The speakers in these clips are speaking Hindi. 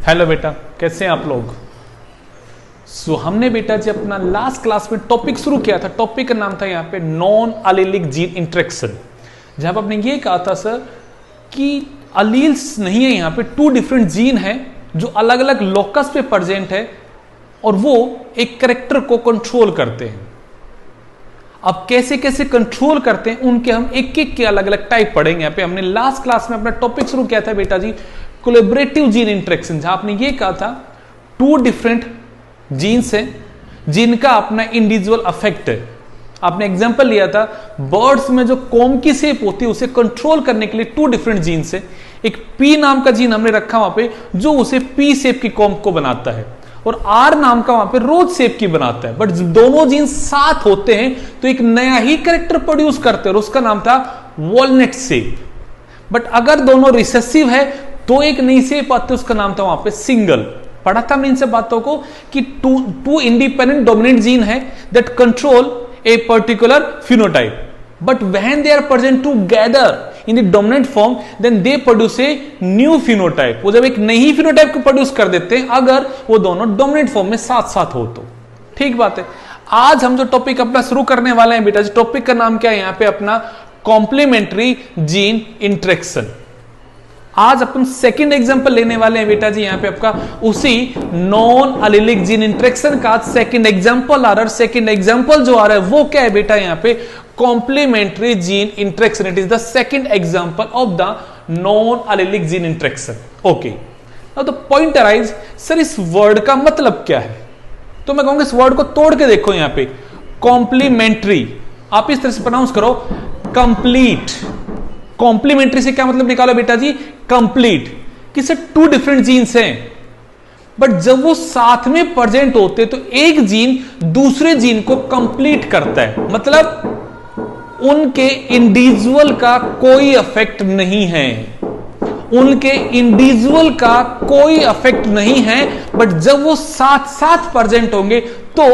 हेलो बेटा, कैसे हैं आप लोग। हमने बेटा जी अपना लास्ट क्लास में टॉपिक शुरू किया था। टॉपिक का नाम था यहाँ पे नॉन अलीलिक जीन इंटरेक्शन, जहां पर आपने ये कहा था सर कि अलील्स नहीं है, यहाँ पे 2 डिफरेंट जीन है जो अलग अलग लोकस पे प्रेजेंट है और वो एक कैरेक्टर को कंट्रोल करते हैं। अब कैसे कैसे कंट्रोल करते हैं उनके हम एक एक के अलग अलग टाइप पढ़ेंगे। यहाँ पे हमने लास्ट क्लास में अपना टॉपिक शुरू किया था बेटा जी कोलैबोरेटिव जीन इंटरेक्शन, जहां आपने ये कहा था 2 डिफरेंट जीन्स है जिनका अपना इंडिविजुअल अफेक्ट है। आपने एग्जांपल लिया था बर्ड्स में जो कॉम की शेप होती है उसे कंट्रोल करने के लिए 2 डिफरेंट जीन्स है। एक पी नाम का जीन हमने रखा वहां पे जो उसे पी शेप की कॉम को बनाता है और आर नाम का वहां पे रोज शेप की बनाता है। बट दोनों जीन साथ होते हैं तो एक नया ही कैरेक्टर प्रोड्यूस करते हैं और उसका नाम था वॉलनट शेप। बट अगर दोनों रिसेसिव है तो एक नई शेप आती है, उसका नाम था वहां पे सिंगल। पढ़ा था हमने इन सब बातों को कि टू इंडिपेंडेंट डोमिनेंट जीन है that control a particular phenotype, but when they are present together in the dominant form then they produce a new phenotype. वो जब एक नई फिनोटाइप को प्रोड्यूस कर देते हैं अगर वो दोनों डोमिनेंट फॉर्म में साथ साथ हो तो। ठीक बात है। आज हम जो टॉपिक अपना शुरू करने वाले हैं बेटा, टॉपिक का नाम क्या है यहाँ पे अपना कॉम्प्लीमेंट्री जीन इंटरेक्शन। आज अपन सेकंड एग्जांपल लेने वाले हैं बेटा जी यहाँ पे आपका उसी नॉन अलीलिक जीन इंटरेक्शन का सेकंड एग्जांपल आ रहा है। सेकंड एग्जांपल जो आ रहा है वो क्या है बेटा यहाँ पे complementary gene interaction. It is the second example of the non allelic gene interaction. Okay, now the point arise, sir इस वर्ड का मतलब क्या है। तो मैं कहूंगा इस वर्ड को तोड़ के देखो यहाँ पे कॉम्प्लीमेंट्री, आप इस तरह से प्रोनाउंस करो कंप्लीट। कॉम्प्लीमेंट्री से क्या मतलब निकालो बेटा जी कंप्लीट, किसे 2 डिफरेंट जीन्स हैं बट जब वो साथ में प्रेजेंट होते तो एक जीन दूसरे जीन को कंप्लीट करता है, मतलब उनके इंडिविजुअल का कोई अफेक्ट नहीं है, उनके इंडिविजुअल का कोई अफेक्ट नहीं है। बट जब वो साथ साथ प्रेजेंट होंगे तो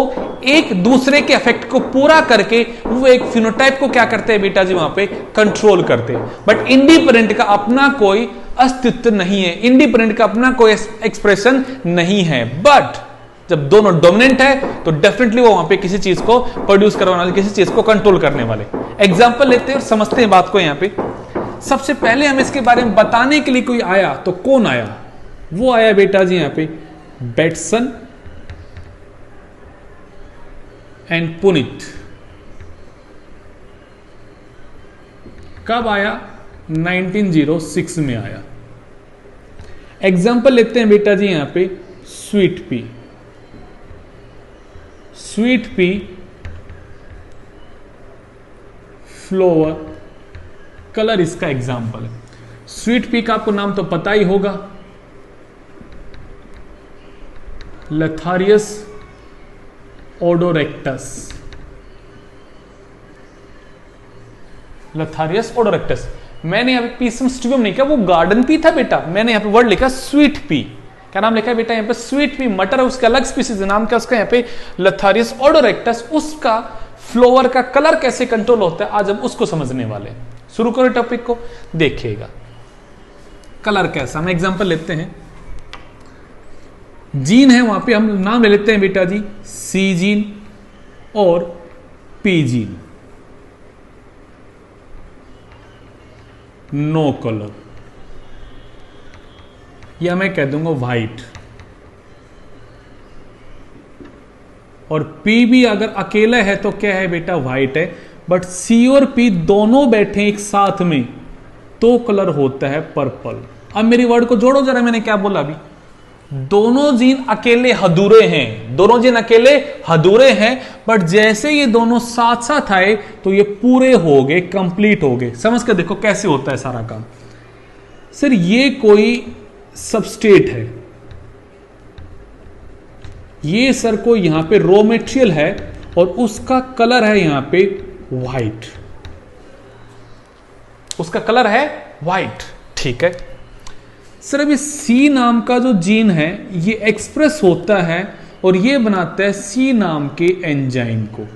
एक दूसरे के अफेक्ट को पूरा करके वो एक फिनोटाइप को क्या करते हैं बेटा जी वहां पे कंट्रोल करते हैं। बट इंडिपेंडेंट का अपना कोई अस्तित्व नहीं है, इंडिपेंडेंट का अपना कोई एक्सप्रेशन नहीं है। बट जब दोनों डोमिनेंट है तो डेफिनेटली वो वहां पे किसी चीज को प्रोड्यूस करवाने वाले, किसी चीज को कंट्रोल करने वाले। एग्जाम्पल लेते हैं और समझते हैं बात को। यहाँ पे सबसे पहले हम इसके बारे में बताने के लिए कोई आया तो कौन आया, वो आया बेटा जी यहाँ पे बेटसन एंड पुनित। कब आया, 1906 में आया। एग्जाम्पल लेते हैं बेटा जी यहां पे sweet pea. Sweet pea flower colour इसका एग्जाम्पल है। स्वीट पी का आपको नाम तो पता ही होगा, लथारियस ओडोरेक्टस। लथारियस ओडोरेक्टस, मैंने यहां पे पीसम स्टिवम नहीं किया, वो गार्डन पी था बेटा। मैंने यहां पे वर्ड लिखा स्वीट पी। क्या नाम लिखा है बेटा यहां पे स्वीट पी, मटर है उसका अलग स्पीसीज नाम क्या उसका यहाँ पे लथारियस ओडोरेक्टस। उसका फ्लोवर का कलर कैसे कंट्रोल होता है आज हम उसको समझने वाले हैं। शुरू करो टॉपिक को, देखिएगा कलर कैसा। हम एग्जांपल लेते हैं, जीन है वहां पे हम नाम ले लेते हैं बेटा जी सी जीन और पी जीन। नो कलर, या मैं कह दूंगा व्हाइट। और पी भी अगर अकेला है तो क्या है बेटा व्हाइट है। बट सी और पी दोनों बैठे एक साथ में तो कलर होता है पर्पल। अब मेरी वर्ड को जोड़ो जरा, मैंने क्या बोला अभी, दोनों जीन अकेले अधूरे हैं, दोनों जीन अकेले अधूरे हैं। बट जैसे ये दोनों साथ साथ आए तो ये पूरे हो गए, कंप्लीट हो गए। समझ कर देखो कैसे होता है सारा काम। सर ये कोई सबस्टेट है, ये सर को यहां पे रॉ मटेरियल है और उसका कलर है यहां पे व्हाइट, उसका कलर है व्हाइट। ठीक है सर, अभी सी नाम का जो जीन है ये एक्सप्रेस होता है और ये बनाता है सी नाम के एंजाइम को।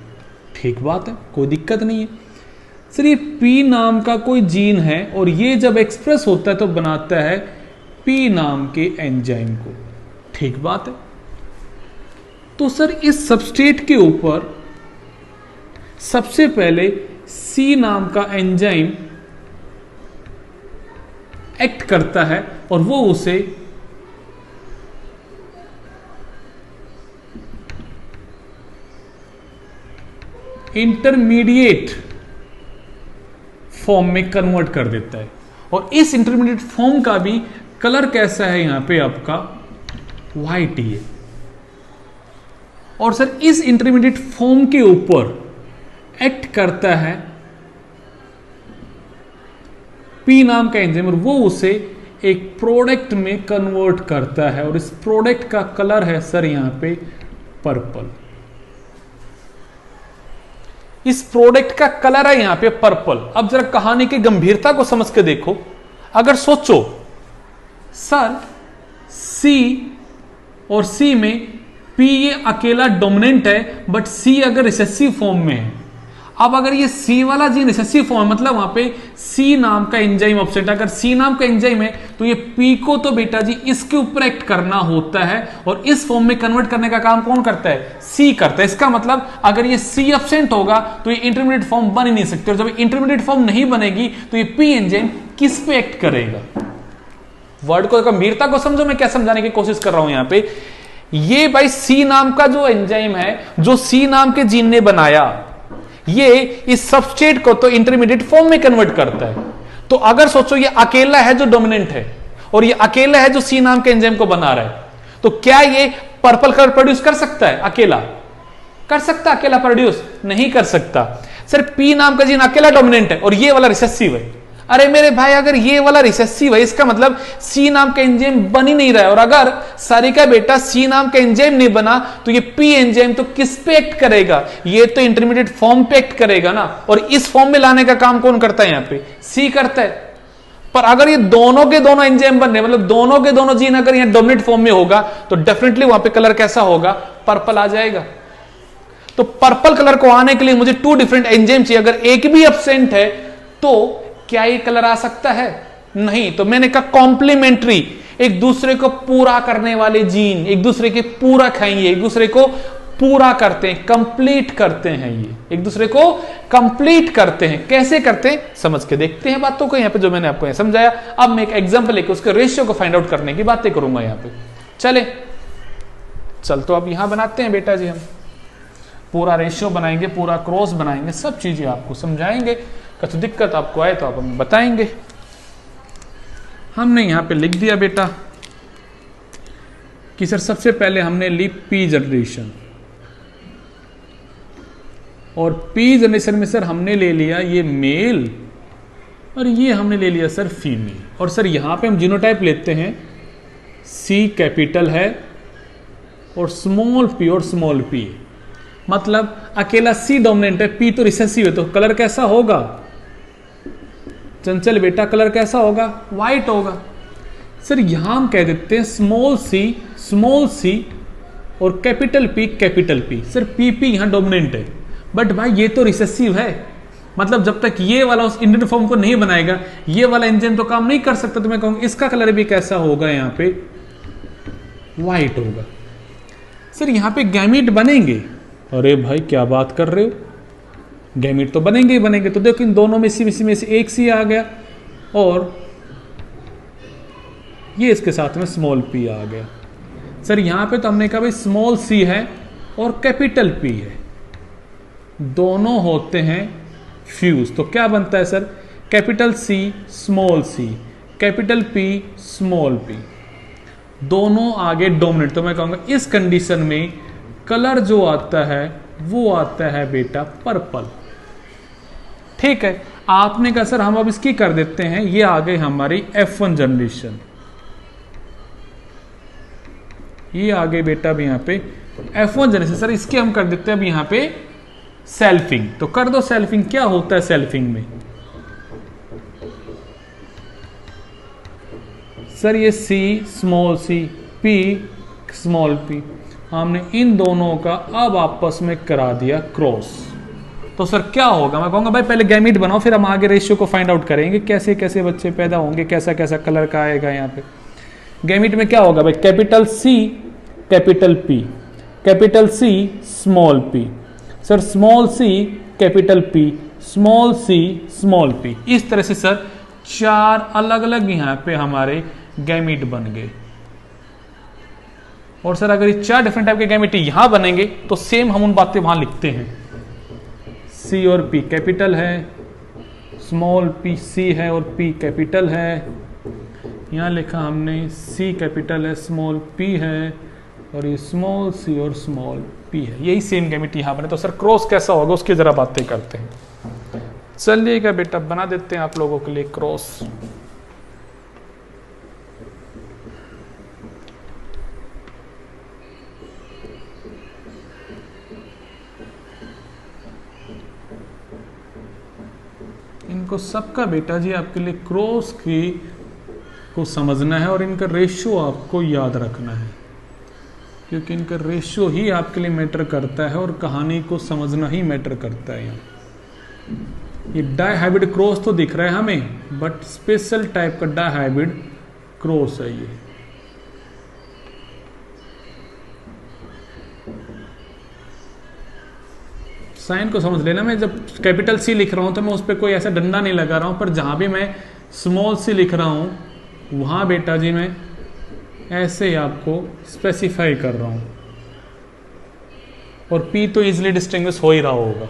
ठीक बात है, कोई दिक्कत नहीं है। सर ये पी नाम का कोई जीन है और ये जब एक्सप्रेस होता है तो बनाता है पी नाम के एंजाइम को। ठीक बात है। तो सर इस सबस्ट्रेट के ऊपर सबसे पहले सी नाम का एंजाइम एक्ट करता है और वो उसे इंटरमीडिएट फॉर्म में कन्वर्ट कर देता है। और इस इंटरमीडिएट फॉर्म का भी कलर कैसा है यहां पे आपका व्हाइट ही है। और सर इस इंटरमीडिएट फॉर्म के ऊपर एक्ट करता है पी नाम का एंजाइम और वो उसे एक प्रोडक्ट में कन्वर्ट करता है और इस प्रोडक्ट का कलर है सर यहां पे पर्पल। इस प्रोडक्ट का कलर है यहां पे पर्पल। अब जरा कहानी की गंभीरता को समझ के देखो। अगर सोचो सर सी और सी में पी ये अकेला डोमिनेंट है बट सी अगर रिसेसिव फॉर्म में है। अब अगर ये सी वाला जीन रिसेसिव फॉर्म है मतलब वहां पे सी नाम का एंजाइम ऑब्सेंट है। अगर सी नाम का एंजाइम है तो ये पी को तो बेटा जी इसके ऊपर एक्ट करना होता है और इस फॉर्म में कन्वर्ट करने का काम कौन करता है? सी करता है। इसका मतलब अगर ये सी एब्सेंट होगा तो ये इंटरमीडिएट फॉर्म बन ही नहीं सकती और जब इंटरमीडिएट फॉर्म नहीं बनेगी तो ये पी एंजाइम किस पे एक्ट करेगा? वर्ड को गंभीरता को समझो, मैं क्या समझाने की कोशिश कर रहा हूं यहां पे। ये भाई सी नाम का जो एंजाइम है जो सी नाम के जीन ने बनाया ये इस सबस्ट्रेट को तो इंटरमीडिएट फॉर्म में कन्वर्ट करता है। तो अगर सोचो ये अकेला है जो डोमिनेंट है और ये अकेला है जो सी नाम के एंजाइम को बना रहा है, तो क्या ये पर्पल कलर प्रोड्यूस कर सकता है? अकेला कर सकता? अकेला प्रोड्यूस नहीं कर सकता। सर पी नाम का जीन अकेला डोमिनेंट है और ये वाला रिसेसिव है। अरे मेरे भाई अगर ये वाला रिसेसिव है इसका मतलब सी नाम का एंजाइम बन ही नहीं रहा है और अगर सारिका बेटा सी नाम का एंजाइम नहीं बना तो ये पी एंजाइम तो किस पे एक्ट करेगा? ये तो इंटरमीडिएट फॉर्म पे एक्ट करेगा ना। और इस फॉर्म में लाने का काम कौन करता है? यहां पे सी करता है। पर अगर ये दोनों के दोनों एंजाइम बन रहे मतलब दोनों के दोनों जीन अगर यहां डोमिनेंट फॉर्म में होगा तो डेफिनेटली वहां पे कलर कैसा होगा? पर्पल आ जाएगा। तो पर्पल कलर को आने के लिए मुझे 2 डिफरेंट एंजाइम चाहिए। अगर एक भी एब्सेंट है तो क्या ये कलर आ सकता है? नहीं। तो मैंने कहा कॉम्प्लीमेंट्री, एक दूसरे को पूरा करने वाले जीन एक दूसरे के पूरक हैं, ये एक दूसरे को पूरा करते हैं, कंप्लीट करते हैं, ये एक दूसरे को कंप्लीट करते हैं। कैसे करते हैं समझ के देखते हैं बातों को यहां पे जो मैंने आपको समझाया। अब मैं एक एग्जांपल लेकर उसके रेशियो को फाइंड आउट करने की बातें करूंगा यहां पे। चल तो अब यहां बनाते हैं बेटा जी, हम पूरा रेशियो बनाएंगे, पूरा क्रॉस बनाएंगे, सब चीजें आपको समझाएंगे। कुछ दिक्कत आपको आए तो आप हमें बताएंगे। हमने यहां पे लिख दिया बेटा कि सर सबसे पहले हमने ली पी जनरेशन और पी जनरेशन में सर हमने ले लिया ये मेल और ये हमने ले लिया सर फीमेल। और सर यहां पे हम जीनोटाइप लेते हैं, सी कैपिटल है और स्मॉल पी है। मतलब अकेला सी डोमिनेंट है, पी तो रिसेसिव है, तो कलर कैसा होगा चंचल बेटा? कलर कैसा होगा? व्हाइट होगा। सर यहां हम कह देते हैं स्मॉल सी और कैपिटल पी। सर पी यहां डोमिनेंट है बट भाई ये तो रिसेसिव है, मतलब जब तक ये वाला उस इंडियन फॉर्म को नहीं बनाएगा ये वाला एंजाइम तो काम नहीं कर सकता। तो मैं कहूंगा इसका कलर भी कैसा होगा? यहां पे व्हाइट होगा। सर यहां पे गैमीट बनेंगे। अरे भाई क्या बात कर रहे हो, गैमीट तो बनेंगे ही बनेंगे। तो देखो इन दोनों में से एक सी आ गया और ये इसके साथ में स्मॉल पी आ गया। सर यहां पे तो हमने कहा भाई स्मॉल सी है और कैपिटल पी है, दोनों होते हैं फ्यूज। तो क्या बनता है sir? Capital C capital P small P, दोनों आगे डोमिनेट। तो मैं कहूंगा इस कंडीशन में कलर जो आता है वो आता है बेटा पर्पल। ठीक है। आपने कहा सर हम अब इसकी कर देते हैं, ये आ गई हमारी F1 जनरेशन, ये आ गई बेटा अब यहां पे F1 जनरेशन। सर इसके हम कर देते हैं अब यहां पे सेल्फिंग। तो कर दो सेल्फिंग। क्या होता है सेल्फिंग में? सर ये सी पी स्मॉल पी, हमने इन दोनों का अब आपस में करा दिया क्रॉस। तो सर क्या होगा? मैं कहूंगा भाई पहले गैमीट बनाओ फिर हम आगे रेशियो को फाइंड आउट करेंगे, कैसे कैसे बच्चे पैदा होंगे, कैसा कैसा कलर का आएगा। यहाँ पे गैमीट में क्या होगा भाई? Capital C capital P, capital C small P, sir small C capital P, small C small P. इस तरह से सर 4 अलग अलग यहां पे हमारे गैमीट बन गए। और सर अगर ये 4 डिफरेंट टाइप के गैमीट यहां बनेंगे तो सेम हम उन बातें वहां लिखते हैं। सी और पी कैपिटल है, स्मॉल पी सी है और पी कैपिटल है। यहां लिखा हमने सी कैपिटल है, स्मॉल पी है, और ये स्मॉल सी और स्मॉल पी है। यही सेम गैमीट यहां बने। तो सर क्रॉस कैसा होगा उसकी जरा बातें करते हैं। चलिएगा बेटा बना देते हैं आप लोगों के लिए क्रॉस। इनको सबका बेटा जी आपके लिए क्रॉस की को समझना है और इनका रेशियो आपको याद रखना है, क्योंकि इनका रेशियो ही आपके लिए मैटर करता है और कहानी को समझना ही मैटर करता है। यहाँ ये डाई हाइब्रिड क्रॉस तो दिख रहा है हमें, बट स्पेशल टाइप का डाई हाइब्रिड क्रॉस है ये। साइन को समझ लेना। मैं जब कैपिटल सी लिख रहा हूं तो मैं उस पर कोई ऐसा डंडा नहीं लगा रहा हूं, पर जहां भी मैं स्मॉल सी लिख रहा हूं वहां बेटा जी मैं ऐसे ही आपको स्पेसिफाई कर रहा हूं। और पी तो इजीली डिस्टिंग्विश हो ही रहा होगा।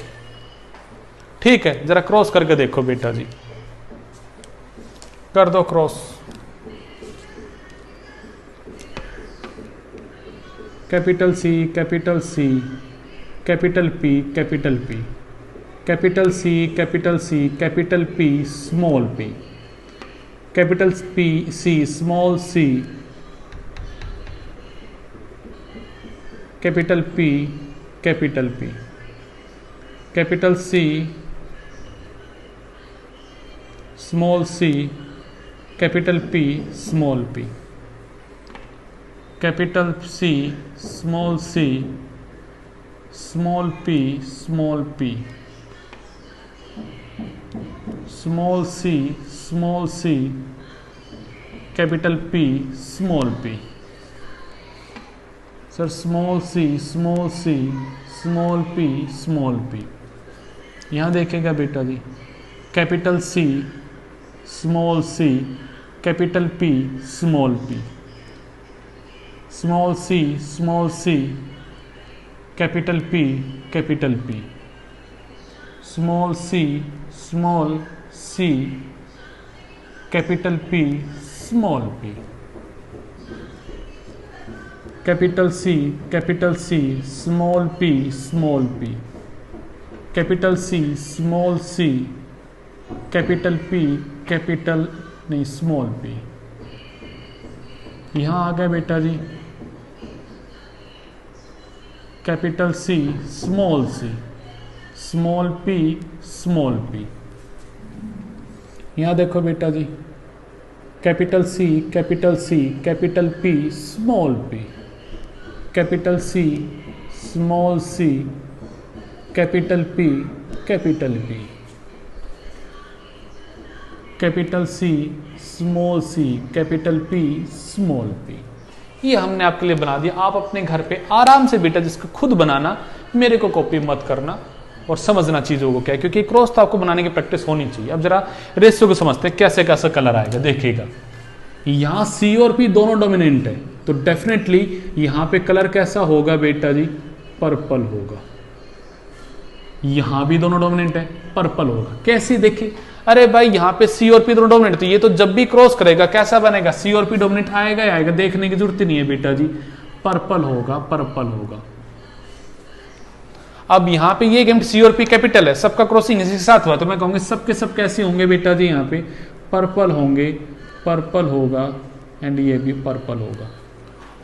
ठीक है, जरा क्रॉस करके देखो बेटा जी, कर दो cross. Capital C, capital C, capital P, capital P, capital C, capital C, capital P, small P, capital P C, small C, capital P, capital P, capital C, small C, capital P, small P, capital C, small C, small P, small P, small C, small C, capital P, small P. Sir small C, small C, small P, small P. यहां देखेगा बेटा जी, capital C, small C, capital P, small P, small C, small C, capital P, capital P, small C, small C, capital P, small P, capital C, capital C, small P, small P, capital C, small C, capital P, capital नहीं स्मॉल पी। यहां आ गया बेटा जी capital C, small C, small P, small P. यहां देखो बेटा जी capital C, capital C, capital P, small P, capital C, small C, capital P, capital P, capital C, small C, capital P, small P. ये हमने आपके लिए बना दिया। आप अपने घर पे आराम से बेटा जिसको खुद बनाना, मेरे को कॉपी मत करना और समझना चीजों को क्या है, क्योंकि क्रॉस तो आपको बनाने की प्रैक्टिस होनी चाहिए। अब जरा रेशियो को समझते हैं कैसे कैसा कलर आएगा। देखिएगा यहां सी और पी दोनों डोमिनेंट है, तो डेफिनेटली यहां पे कलर कैसा होगा बेटा जी, पर्पल होगा। यहां भी दोनों डोमिनेंट है, पर्पल होगा। कैसे देखिए, अरे भाई यहाँ पे सी और पी दोनों डोमिनेंट, तो ये तो जब भी क्रॉस करेगा कैसा बनेगा, सी और पी डोमिनेंट आएगा ही आएगा, देखने की जरूरत नहीं है बेटा जी, पर्पल होगा, पर्पल होगा। अब यहाँ पे ये गेम सी और पी कैपिटल है, सबका क्रॉसिंग इसी के साथ हुआ, तो मैं कहूंगा सबके सब कैसे होंगे बेटा जी, यहाँ पे पर्पल होंगे, पर्पल होगा, एंड ये भी पर्पल होगा।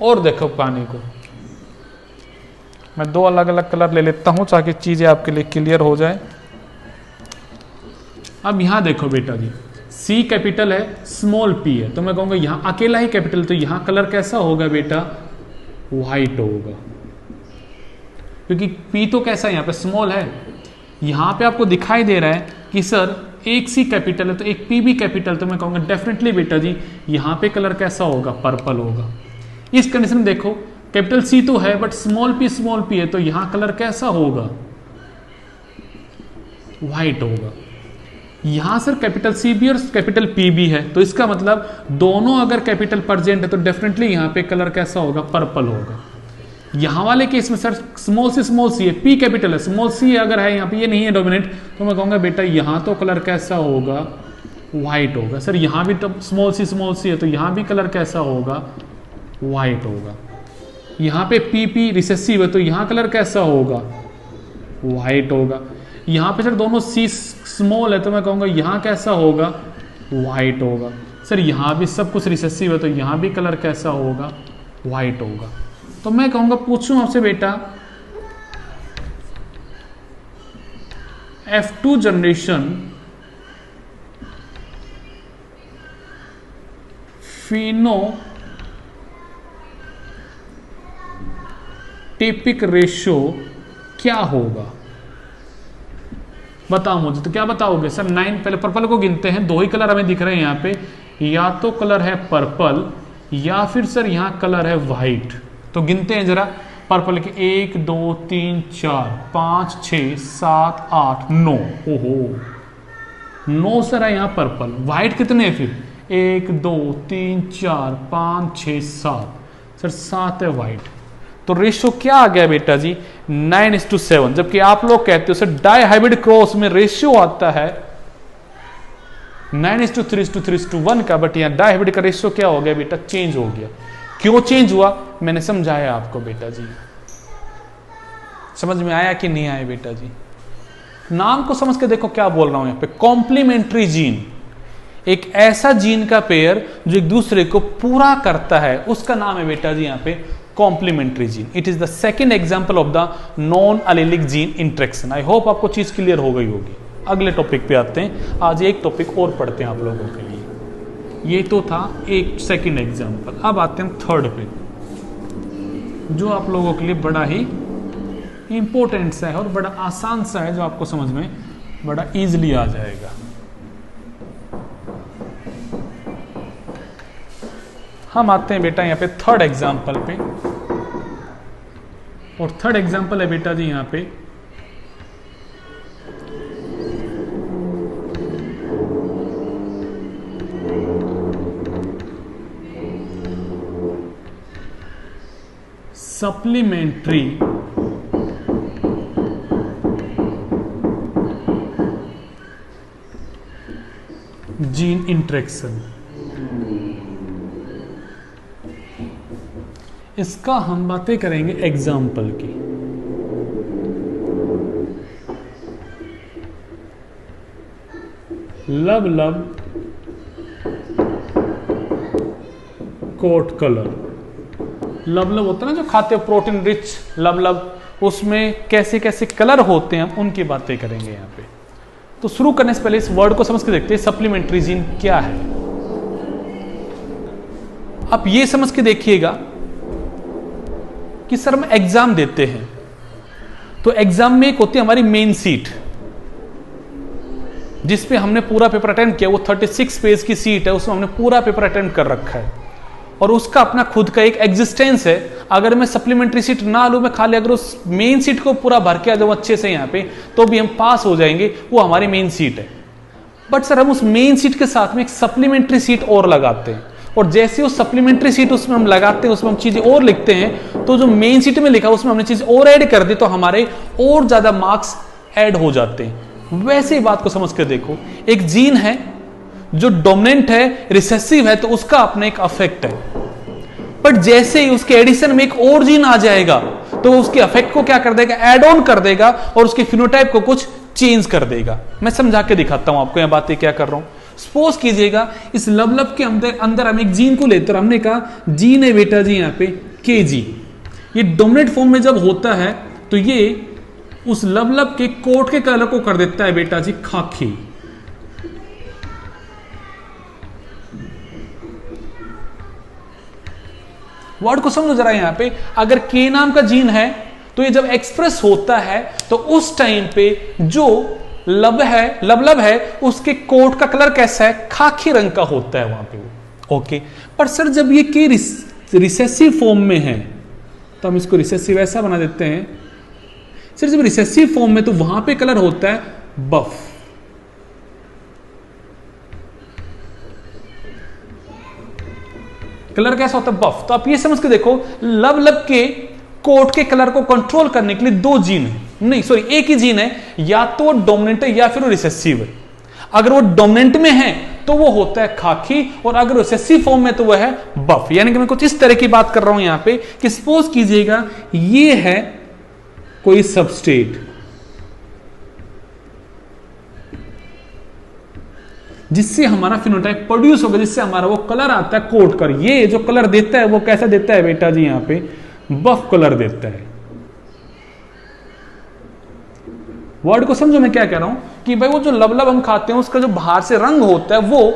और देखो पानी को मैं 2 अलग अलग कलर ले लेता हूं ताकि चीजें आपके लिए क्लियर हो जाए। अब यहां देखो बेटा जी C कैपिटल है, स्मॉल p है, तो मैं कहूंगा यहां अकेला ही कैपिटल, तो यहां कलर कैसा होगा बेटा, व्हाइट होगा, क्योंकि p तो कैसा है यहां पे स्मॉल है। यहां पे आपको दिखाई दे रहा है कि सर एक C कैपिटल है तो एक P भी कैपिटल, तो मैं कहूंगा डेफिनेटली बेटा जी यहां पे कलर कैसा होगा, पर्पल होगा। इस कंडीशन में देखो कैपिटल सी तो है बट स्मॉल पी है, तो यहां कलर कैसा होगा? व्हाइट होगा। यहां सर कैपिटल सी भी और कैपिटल पी भी है, तो इसका मतलब दोनों अगर कैपिटल प्रेजेंट है तो डेफिनेटली यहां पे कलर कैसा होगा? पर्पल होगा। यहां वाले केस में सर स्मॉल सी है, पी कैपिटल है, स्मॉल सी अगर है यहां पे, ये नहीं है डोमिनेंट, तो मैं कहूंगा बेटा यहां तो कलर कैसा होगा? व्हाइट होगा। सर यहां भी तो स्मॉल सी है, तो यहां भी कलर कैसा होगा? व्हाइट होगा। यहां पे पी रिसेसिव है, तो यहां कलर कैसा होगा? व्हाइट होगा। यहां पे सर दोनों सी स्मॉल है, तो मैं कहूंगा यहां कैसा होगा? व्हाइट होगा। सर यहां भी सब कुछ रिसेसिव है, तो यहां भी कलर कैसा होगा? व्हाइट होगा। तो मैं कहूंगा पूछूं आपसे बेटा, F2 जनरेशन फिनोटाइपिक रेशियो क्या होगा? बताओ मुझे। तो क्या बताओगे सर? 9, पहले पर्पल को गिनते हैं, दो ही कलर हमें दिख रहे हैं यहाँ पे, या तो कलर है पर्पल या फिर सर यहाँ कलर है व्हाइट। तो गिनते हैं जरा पर्पल के, 1 2 3 4 5 6 7 8 9। ओहो 9 सर है यहाँ पर्पल। व्हाइट कितने हैं फिर? 1 2 3 4 5 6 7 सर 7 है व्हाइट। तो रेशियो क्या आ गया बेटा जी? 9:7। जबकि आप लोग कहते हो सर डाई हाइब्रिड क्रॉस में रेशियो आता है 9:3:1 का, बट यहाँ डाई हाइब्रिड का रेशियो क्या हो गया बेटा? चेंज हो गया। क्यों चेंज हुआ मैंने समझाया आपको बेटा जी। समझ में आया कि नहीं आया बेटा जी? नाम को समझ के देखो क्या बोल रहा हूं यहाँ पे। कॉम्प्लीमेंट्री जीन, एक ऐसा जीन का पेयर जो एक दूसरे को पूरा करता है, उसका नाम है बेटा जी यहाँ पे complementary gene. It is the second example of the non allelic gene interaction. I hope आपको चीज क्लियर हो गई होगी। अगले टॉपिक पे आते हैं। आज एक टॉपिक और पढ़ते हैं आप लोगों के लिए। ये तो था एक सेकेंड एग्जाम्पल। अब आते हैं थर्ड पे, जो आप लोगों के लिए बड़ा ही इंपॉर्टेंट सा है और बड़ा आसान सा है, जो आपको समझ में बड़ा इजीली आ जाएगा। हम आते हैं बेटा यहाँ पे थर्ड एग्जाम्पल पे, और थर्ड एग्जाम्पल है बेटा जी यहाँ पे सप्लीमेंट्री जीन इंटरेक्शन। इसका हम बातें करेंगे एग्जाम्पल की। लब कोट कलर। लब होता है ना जो खाते हो, प्रोटीन रिच लब, उसमें कैसे कैसे कलर होते हैं, उनकी बातें करेंगे यहाँ पे। तो शुरू करने से पहले इस वर्ड को समझ के देखते हैं, सप्लीमेंट्री जीन क्या है। आप ये समझ के देखिएगा कि सर हम एग्जाम देते हैं, तो एग्जाम में एक होती है हमारी मेन सीट, जिसपे हमने पूरा पेपर अटेंड किया। वो 36 पेज की सीट है, उसमें हमने पूरा पेपर अटेंड कर रखा है और उसका अपना खुद का एक एग्जिस्टेंस है। अगर मैं सप्लीमेंट्री सीट ना लूं, मैं खाली अगर उस मेन सीट को पूरा भर के आ जाऊं अच्छे से यहाँ पे, तो भी हम पास हो जाएंगे। वो हमारी मेन सीट है। बट सर हम उस मेन सीट के साथ में एक सप्लीमेंट्री सीट और लगाते हैं, और जैसे वो सप्लीमेंट्री सीट उसमें हम लगाते हैं, उसमें हम चीजें और लिखते हैं, तो जो मेन सीट में लिखा उसमें हमने चीज और ऐड कर दी, तो हमारे और ज्यादा मार्क्स ऐड हो जाते हैं। वैसे ही बात को समझ कर देखो, एक जीन है जो डोमिनेंट है, रिसेसिव है, तो उसका अपना एक अफेक्ट है। बट जैसे ही उसके एडिशन में एक और जीन आ जाएगा, तो उसके अफेक्ट को क्या कर देगा? ऐड ऑन कर देगा और उसके फिनोटाइप को कुछ चेंज कर देगा। मैं समझा के दिखाता हूं आपको, यह बातें क्या कर रहा हूं। सपोज कीजिएगा इस लब के अंदर हम एक जीन को लेते हैं, हमने कहा जीन है बेटा जी यहाँ पे KG। ये डोमिनेंट फॉर्म में जब होता है तो ये उस लब के कोट के कलर को कर देता है बेटा जी खाकी। वर्ड को समझो जरा यहाँ पे। अगर K नाम का जीन है, तो ये जब एक्सप्रेस होता है तो उस टाइम पे जो लब है उसके कोट का कलर कैसा है? खाकी रंग का होता है वहां पे वो। ओके, पर सर जब ये K रिसेसिव फॉर्म में है, तो हम इसको रिसेसिव ऐसा बना देते हैं। सर जब रिसेसिव फॉर्म में तो वहां पे कलर होता है बफ। कलर कैसा होता है बफ। तो आप ये समझ के देखो, लब के कोट के कलर को कंट्रोल करने के लिए दो जीन है, नहीं सॉरी एक ही जीन है, या तो वो डोमिनेंट है या फिर वो रिसेसिव है। अगर वो डोमिनेंट में है तो वो होता है खाकी, और अगर रिसेसिव फॉर्म में तो वो है बफ। यानी कि मैं कुछ इस तरह की बात कर रहा हूं यहां पे कि सपोज कीजिएगा ये है कोई सबस्ट्रेट जिससे हमारा फिनोटाइप प्रोड्यूस होगा, जिससे हमारा वो कलर आता है कोट कर। ये जो कलर देता है वो कैसा देता है बेटा जी, यहां पे बफ कलर देता है। वर्ड को समझो मैं क्या कह रहा हूं कि भाई वो जो लबलब हम खाते हैं उसका जो बाहर से रंग होता है वो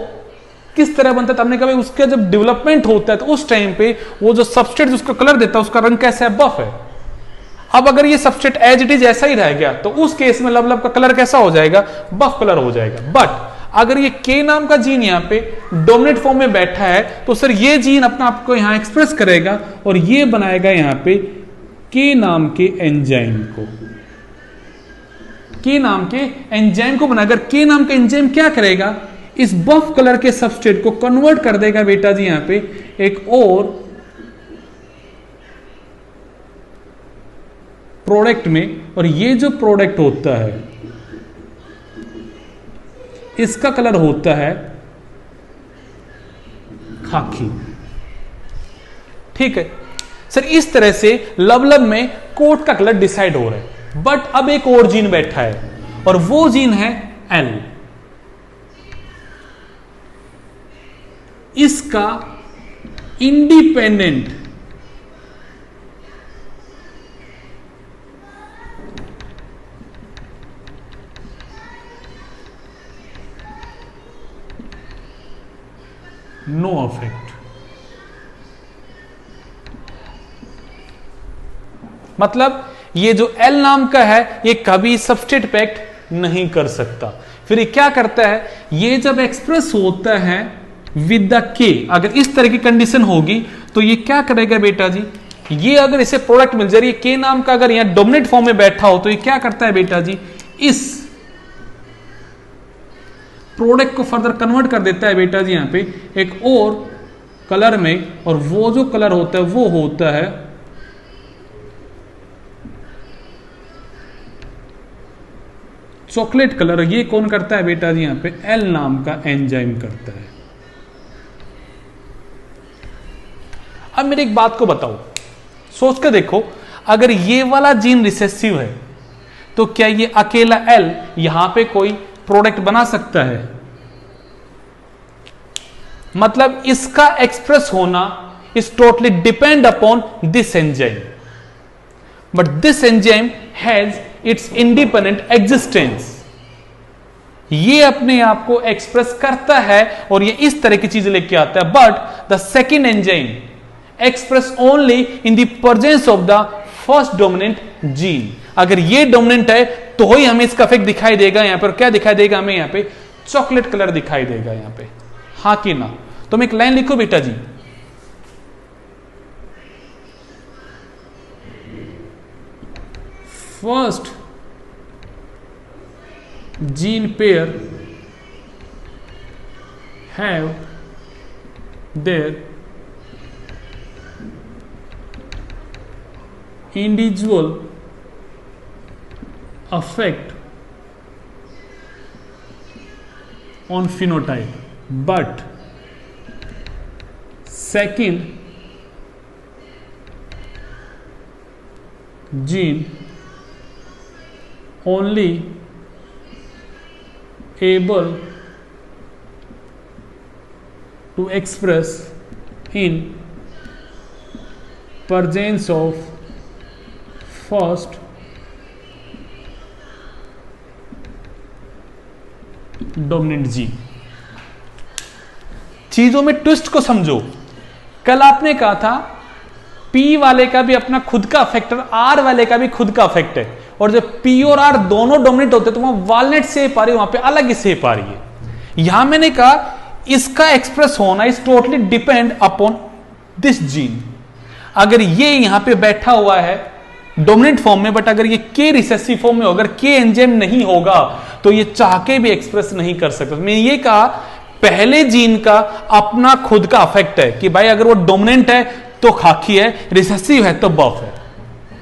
किस तरह बनता है। तो हमने कहा भाई उसका जब डेवलपमेंट होता है तो उस टाइम पे वो जो सबस्ट्रेट उसका कलर देता है उसका रंग कैसा है, बफ है। अब अगर ये सबस्ट्रेट एज इट इज ऐसा ही रह गया तो उस केस में लबलब का कलर कैसा हो जाएगा, बफ कलर हो जाएगा। बट अगर ये के नाम का जीन यहां पे डोमिनेंट फॉर्म में बैठा है तो सर ये जीन अपना आपको यहां एक्सप्रेस करेगा और ये बनाएगा यहां पे के नाम के एंजाइम को। के नाम के एंजाइम को बनाकर के नाम का एंजाइम क्या करेगा, इस बफ कलर के सबस्ट्रेट को कन्वर्ट कर देगा बेटा जी यहां पे एक और प्रोडक्ट में। और ये जो प्रोडक्ट होता है इसका कलर होता है खाकी। ठीक है सर, इस तरह से लबलब में कोट का कलर डिसाइड हो रहा है। बट अब एक और जीन बैठा है और वो जीन है एल। इसका इंडिपेंडेंट नो अफेक्ट, मतलब ये जो एल नाम का है ये कभी सबस्ट्रेट पे एक्ट नहीं कर सकता। फिर ये क्या करता है, ये जब एक्सप्रेस होता है विद द के, अगर इस तरह की कंडीशन होगी तो ये क्या करेगा बेटा जी, ये अगर इसे प्रोडक्ट मिल जाए, के नाम का अगर यहां डोमिनेंट फॉर्म में बैठा हो तो ये क्या करता है बेटा जी, इस प्रोडक्ट को फर्दर कन्वर्ट कर देता है बेटा जी यहां पे एक और कलर में। और वो जो कलर होता है वो होता है चॉकलेट कलर। ये कौन करता है बेटा जी यहां पे, एल नाम का एंजाइम करता है। अब मेरी एक बात को बताओ, सोच कर देखो, अगर ये वाला जीन रिसेसिव है तो क्या ये अकेला एल यहां पे कोई प्रोडक्ट बना सकता है? मतलब इसका एक्सप्रेस होना is totally depend upon this enzyme, but this enzyme has its independent existence. ये अपने आप को एक्सप्रेस करता है और ये इस तरह की चीजें लेके आता है। But the second enzyme express only in the presence of the first dominant gene. अगर ये डोमिनेंट है तो ही हमें इसका इफेक्ट दिखाई देगा। यहां पर क्या दिखाई देगा हमें, यहां पे चॉकलेट कलर दिखाई देगा यहां पे, हां कि ना। तो मैं एक लाइन लिखो बेटा जी, first gene pair have their individual effect on phenotype, but second gene only able to express in presence of first dominant gene. चीजों में ट्विस्ट को समझो। कल आपने कहा था पी वाले का भी अपना खुद का अफेक्ट है, आर वाले का भी खुद का अफेक्ट है, और जब पी और आर दोनों डोमिनेट होते हैं तो वहां वालनेट शेप आ रही है, वहां पे अलग ही शेप आ रही है। यहां मैंने कहा इसका एक्सप्रेस होना is totally depend upon this gene. अगर ये यहां पे बैठा हुआ है डोमिनेंट फॉर्म में, बट अगर ये के रिसेसिव फॉर्म में, अगर के एंजाइम नहीं होगा तो ये चाह के भी एक्सप्रेस नहीं कर सकता। मैंने ये कहा पहले जीन का अपना खुद का अफेक्ट है कि भाई अगर वो डोमिनेंट है तो खाकी है, रिसेसिव है तो बफ है।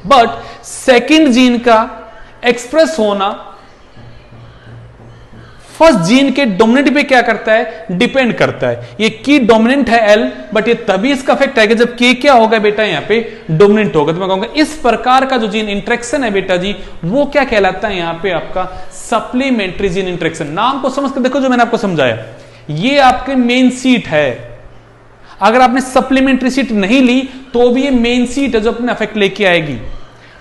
बट सेकंड जीन का एक्सप्रेस होना फर्स्ट जीन के डोमिनेंट पे क्या करता है, डिपेंड करता है। ये की डोमिनेंट है एल, बट ये तभी इसका इफेक्ट आएगा जब के क्या होगा बेटा यहां पे डोमिनेंट होगा। तो मैं कहूंगा इस प्रकार का जो जीन इंटरेक्शन है बेटा जी, वो क्या कहलाता है यहां पे आपका सप्लीमेंट्री जीन इंटरेक्शन। नाम को समझ कर देखो जो मैंने आपको समझाया, ये आपके मेन सीट है। अगर आपने सप्लीमेंट्री सीट नहीं ली तो भी ये मेन सीट है जो अपने इफेक्ट लेके आएगी।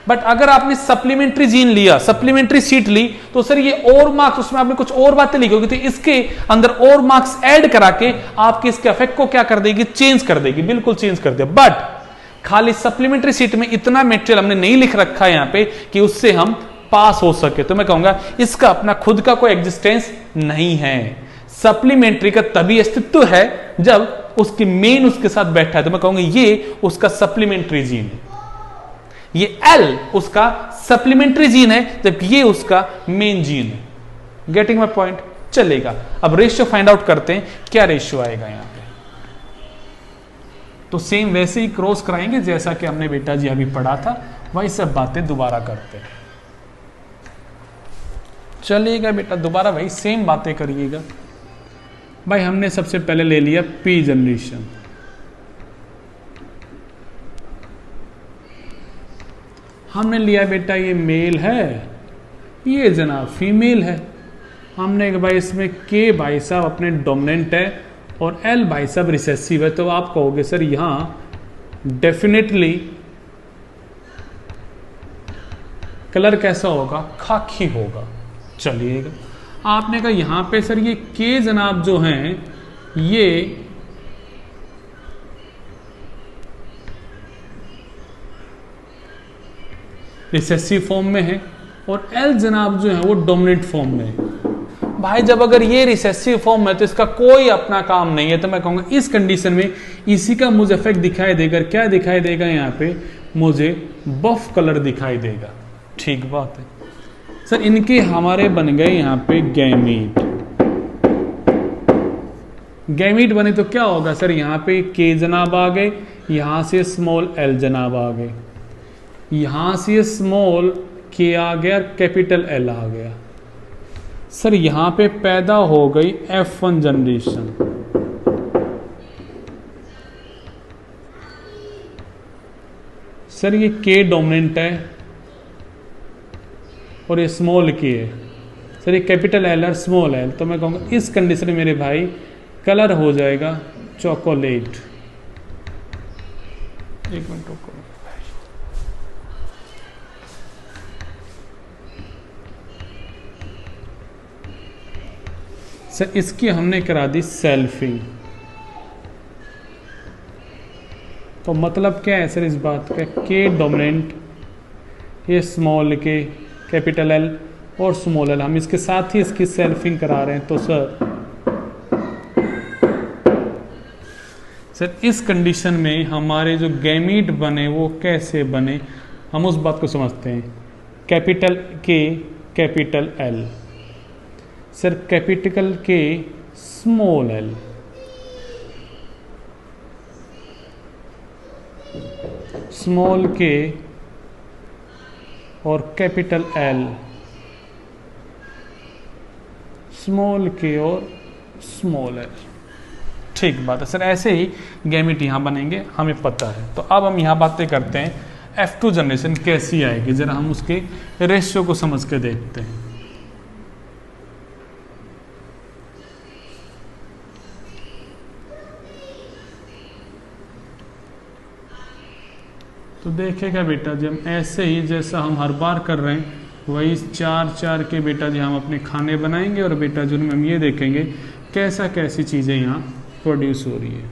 बट अगर आपने सप्लीमेंट्री जीन लिया, सप्लीमेंट्री सीट ली, तो सर ये और मार्क्स, उसमें आपने कुछ और बातें लिखी होगी, तो इसके अंदर और मार्क्स ऐड करा के आपके इसके इफेक्ट को क्या कर देगी, चेंज कर देगी, बिल्कुल चेंज कर दिया। बट खाली सप्लीमेंट्री सीट में इतना मेटेरियल हमने नहीं लिख रखा है यहां पे कि उससे हम पास हो सके। तो मैं कहूंगा इसका अपना खुद का कोई एग्जिस्टेंस नहीं है। सप्लीमेंट्री का तभी अस्तित्व है जब उसकी मेन उसके साथ बैठा है। तो मैं कहूंगा ये उसका सप्लीमेंट्री जीन है, ये एल उसका सप्लीमेंट्री जीन है, जबकि ये उसका मेन जीन है। Getting my point? चलेगा। अब रेशियो फाइंड आउट करते हैं, क्या रेशियो आएगा यहां पे। तो सेम वैसे ही क्रॉस कराएंगे जैसा कि हमने बेटा जी अभी पढ़ा था, वही सब बातें दोबारा करते हैं। चलिएगा बेटा, दोबारा वही सेम बातें करिएगा। भाई हमने सबसे पहले ले लिया पी जनरेशन, हमने लिया बेटा ये मेल है, ये जनाब फीमेल है। हमने कहा भाई इसमें के भाई साहब अपने डोमिनेंट है और एल भाई साहब रिसेसिव है। तो आप कहोगे सर यहां डेफिनेटली कलर कैसा होगा, खाकी होगा। चलिएगा, आपने कहा यहां पे सर ये के जनाब जो हैं ये रिसेसिव फॉर्म में है और एल जनाब जो है वो डोमिनेंट फॉर्म में है। भाई जब अगर ये रिसेसिव फॉर्म है तो इसका कोई अपना काम नहीं है। तो मैं कहूंगा इस कंडीशन में इसी का मुझे इफेक्ट दिखाई देगा। क्या दिखाई देगा यहाँ पे, मुझे बफ कलर दिखाई देगा। ठीक बात है सर, इनके हमारे बन गए यहाँ पे गैमीट। गैमीट बने तो क्या होगा सर, यहाँ पे के जनाब आ गए, यहां से स्मॉल एल जनाब आ गए, यहां से स्मॉल के आ गया, कैपिटल एल आ गया। सर यहां पे पैदा हो गई F1 जनरेशन। सर ये के डोमिनेंट है और ये स्मॉल के है। सर ये कैपिटल एल और स्मॉल एल। तो मैं कहूँगा इस कंडीशन में मेरे भाई कलर हो जाएगा चॉकलेट। एक मिनट रुको, सर इसकी हमने करा दी सेल्फिंग। तो मतलब क्या है सर इस बात का, के डोमिनेंट, ये स्मॉल के, कैपिटल एल और स्मॉल एल, हम इसके साथ ही इसकी सेल्फिंग करा रहे हैं। तो सर इस कंडीशन में हमारे जो गैमीट बने वो कैसे बने, हम उस बात को समझते हैं। कैपिटल के, कैपिटल एल, सर कैपिटल के, स्मॉल एल, स्मॉल के और कैपिटल एल, स्मॉल के और स्मॉल एल। ठीक बात है सर, ऐसे ही गैमीट यहां बनेंगे, हमें पता है। तो अब हम यहां बातें करते हैं F2 जनरेशन कैसी आएगी, जरा हम उसके रेशियो को समझ के देखते हैं। तो देखेगा बेटा जी, हम ऐसे ही जैसा हम हर बार कर रहे हैं वही 4-4 के बेटा जी हम अपने खाने बनाएंगे और बेटा जी उनमें हम ये देखेंगे कैसा कैसी चीज़ें यहाँ प्रोड्यूस हो रही है।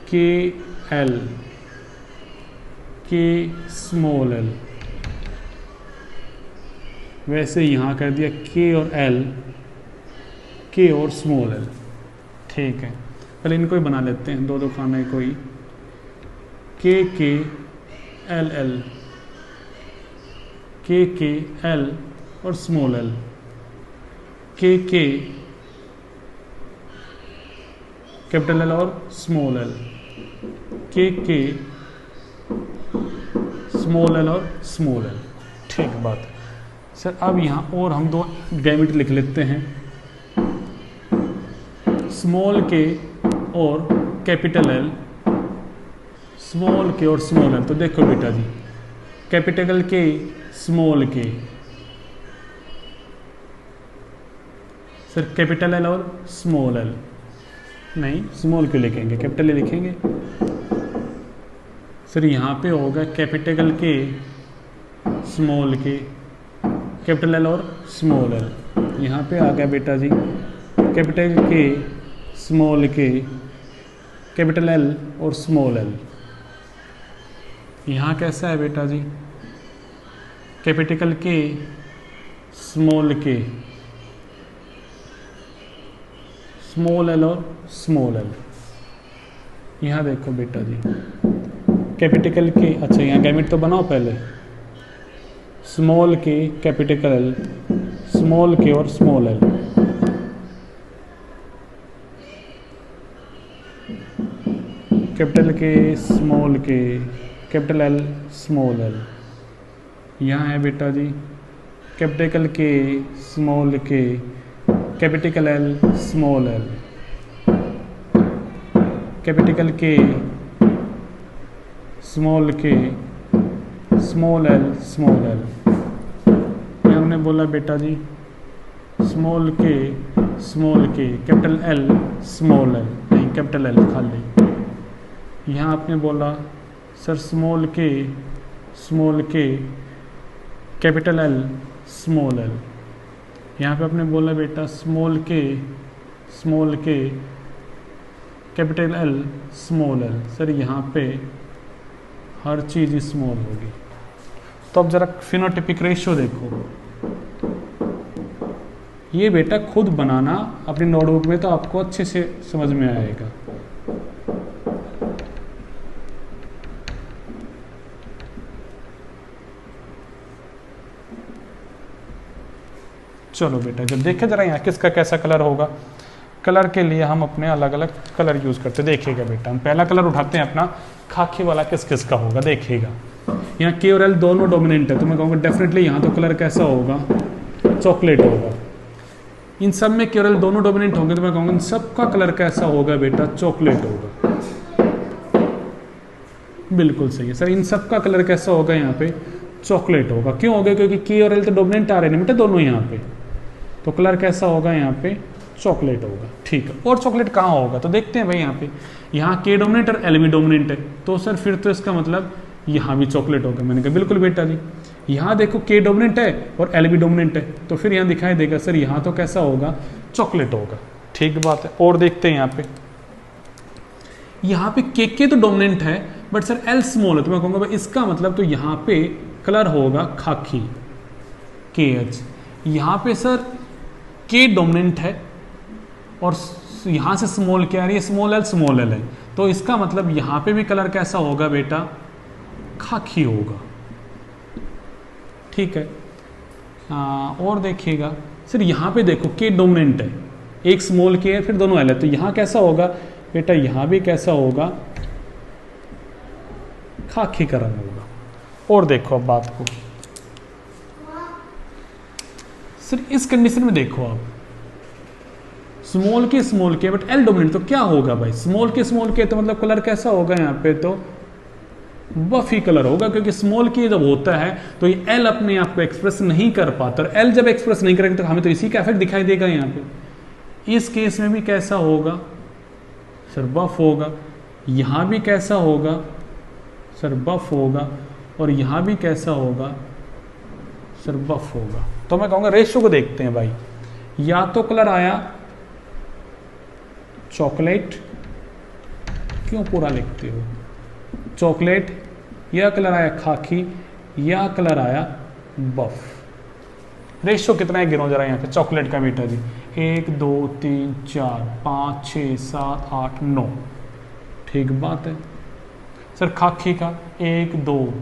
के एल, के स्मॉल एल, वैसे यहाँ कर दिया के और एल, के और स्मॉल एल। ठीक है, पहले इनको ही बना लेते हैं, दो दो खाने कोई। KKLL, KKL और small l, KK capital L और small l, KK small l और स्मॉल l। ठीक बात है सर। अब यहाँ और हम दो गैमेट लिख लेते हैं, स्मॉल k और कैपिटल L, स्मॉल k और स्मॉल l। तो देखो बेटा जी, capital K small k, sir capital L और स्मॉल l, नहीं स्मॉल क्यों लिखेंगे, कैपिटल L लिखेंगे सर। यहाँ पे होगा capital K small k, capital L और स्मॉल l। यहाँ पे आ गया बेटा जी capital K small k, capital L और स्मॉल l। यहाँ कैसा है बेटा जी, capital K small k, small l और स्मॉल l। यहाँ देखो बेटा जी कैपिटल K, अच्छा यहाँ गैमेट तो बनाओ पहले, small k capital L, small k और small l। Capital K small k, capital L small l। यहाँ है बेटा जी capital K small k, capital L small l, capital K small k small l small l। ये हमने बोला बेटा जी small k capital L small l, नहीं कैपिटल L खाली। यहाँ आपने बोला sir small k capital L small l। यहाँ पे आपने बोला बेटा small k capital L small l। Sir यहाँ पे हर चीज़ स्मॉल होगी। तो अब ज़रा फिनोटिपिक रेशियो देखो, ये बेटा खुद बनाना अपनी नोटबुक में तो आपको अच्छे से समझ में आएगा। चलो बेटा जब देखे जरा यहाँ किसका कैसा कलर होगा। कलर के लिए हम अपने अलग अलग कलर यूज़ करते, देखिएगा बेटा हम पहला कलर उठाते हैं अपना खाकी वाला, किस किस का होगा देखिएगा। यहाँ K और L दोनों डोमिनेंट है तो मैं कहूँगा डेफिनेटली यहाँ तो कलर कैसा होगा, चॉकलेट होगा। इन सब में K और L दोनों डोमिनेंट होंगे तो मैं कहूँगा इन सब का कलर कैसा होगा बेटा, चॉकलेट होगा। बिल्कुल सही है सर, इन सब का कलर कैसा होगा यहाँ पे, चॉकलेट होगा। क्यों होगा, क्योंकि K और L तो डोमिनेंट आ रहे हैं बेटा दोनों यहाँ पे, तो कलर कैसा होगा यहाँ पे, चॉकलेट होगा। ठीक है, और चॉकलेट कहाँ होगा तो देखते हैं भाई। यहाँ पे यहाँ K डोमिनेंट और L भी डोमिनेंट है तो सर फिर तो इसका मतलब यहाँ भी चॉकलेट होगा। मैंने कहा बिल्कुल बेटा जी। यहाँ देखो K डोमिनेंट है और L भी डोमिनेंट है तो फिर यहाँ दिखाई देगा सर यहाँ तो कैसा होगा, चॉकलेट होगा। ठीक बात है, और देखते हैं यहाँ पे KK तो डोमिनेंट है बट सर L स्मॉल है तो मैं कहूँगा भाई इसका मतलब तो यहाँ पे कलर होगा खाकी KH। यहाँ पे सर K डोमिनेंट है और यहाँ से स्मॉल क्या आ रही है, स्मॉल l है तो इसका मतलब यहाँ पे भी कलर कैसा होगा बेटा, खाकी होगा। ठीक है, और देखिएगा सर यहाँ पे देखो K डोमिनेंट है, एक स्मॉल k है फिर दोनों l है तो यहाँ कैसा होगा बेटा, यहाँ भी कैसा होगा, खाकी का रंग होगा। और देखो अब बात को सर इस कंडीशन में देखो आप स्मॉल के बट L डोमिनेंट तो क्या होगा भाई, स्मॉल के तो मतलब कलर कैसा होगा यहाँ पे, तो बफी कलर होगा क्योंकि स्मॉल के जब होता है तो ये L अपने आप को एक्सप्रेस नहीं कर पाता और L जब एक्सप्रेस नहीं करेगा तो हमें तो इसी का इफेक्ट दिखाई देगा यहाँ पे। इस केस में भी कैसा होगा सर, बफ होगा। यहाँ भी कैसा होगा सर, बफ होगा। और यहाँ भी कैसा होगा सर, बफ होगा। तो मैं कहूँगा रेशियो को देखते हैं भाई, या तो कलर आया चॉकलेट, क्यों पूरा लिखते हो, चॉकलेट, या कलर आया खाकी, या कलर आया बफ। रेशियो कितना है गिनो जरा यहाँ पे चॉकलेट का बेटा जी, 1 2 3 4 5 6 7 8 9, ठीक बात है। सर खाकी का 1 2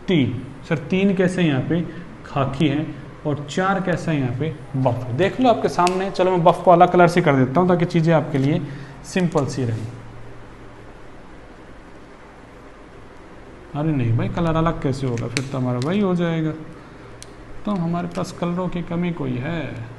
3, सर 3 कैसे यहाँ पे खाकी है और 4 कैसे यहाँ पे बफ है, देख लो आपके सामने। चलो मैं बफ को अलग कलर से कर देता हूँ ताकि चीज़ें आपके लिए सिंपल सी रही। अरे नहीं भाई, कलर अलग कैसे होगा, फिर तो हमारा वही हो जाएगा, तो हमारे पास कलरों की कमी कोई है।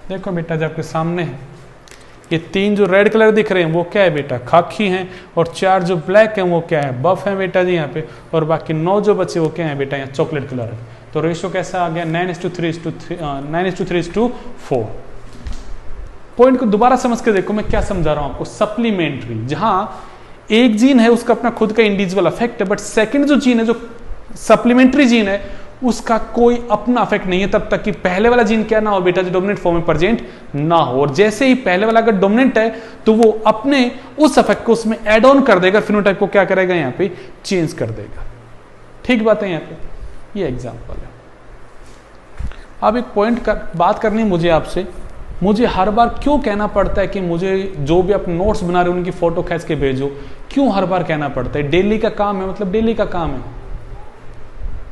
देखो बेटा जो आपके सामने है, ये 3 जो रेड कलर दिख रहे हैं वो क्या है बेटा, खाकी हैं, और 4 जो ब्लैक हैं वो क्या है, बफ हैं बेटा जी यहाँ पे, और बाकी 9 जो बचे वो क्या है बेटा, यहाँ चॉकलेट कलर है। तो रेशियो कैसा आ गया, 9:3:4। पॉइंट को दोबारा समझ के देखो मैं क्या समझा रहा हूं आपको। सप्लीमेंट्री, जहां एक जीन है उसका अपना खुद का इंडिविजुअल इफेक्ट है, बट सेकंड जो जीन है, जो सप्लीमेंट्री जीन है, उसका कोई अपना इफेक्ट नहीं है तब तक कि पहले वाला जीन क्या ना हो बेटा, जो डोमिनेंट फॉर्म में प्रेजेंट ना हो। और जैसे ही पहले वाला अगर डोमिनेंट है तो वो अपने उस इफेक्ट को उसमें एड ऑन कर देगा, फिनोटाइप को क्या करेगा यहाँ पे चेंज कर देगा। ठीक बात है यहाँ पे, ये एग्जांपल है। अब एक पॉइंट बात करनी मुझे आपसे, मुझे हर बार क्यों कहना पड़ता है कि मुझे जो भी आप नोट्स बना रहे हो उनकी फोटो खींच के भेजो, क्यों हर बार कहना पड़ता है? डेली का काम है, मतलब डेली का काम है।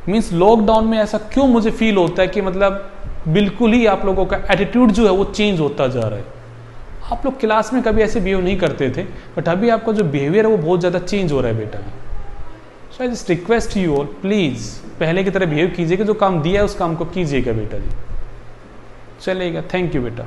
मीन्स लॉकडाउन में ऐसा क्यों मुझे फील होता है कि मतलब बिल्कुल ही आप लोगों का एटीट्यूड जो है वो चेंज होता जा रहा है। आप लोग क्लास में कभी ऐसे बिहेव नहीं करते थे, बट अभी आपका जो बिहेवियर है वो बहुत ज़्यादा चेंज हो रहा है बेटा। So I just request you all, please पहले की तरह बिहेव कीजिएगा, जो काम दिया है उस काम को कीजिएगा बेटा जी। चलेगा, थैंक यू बेटा।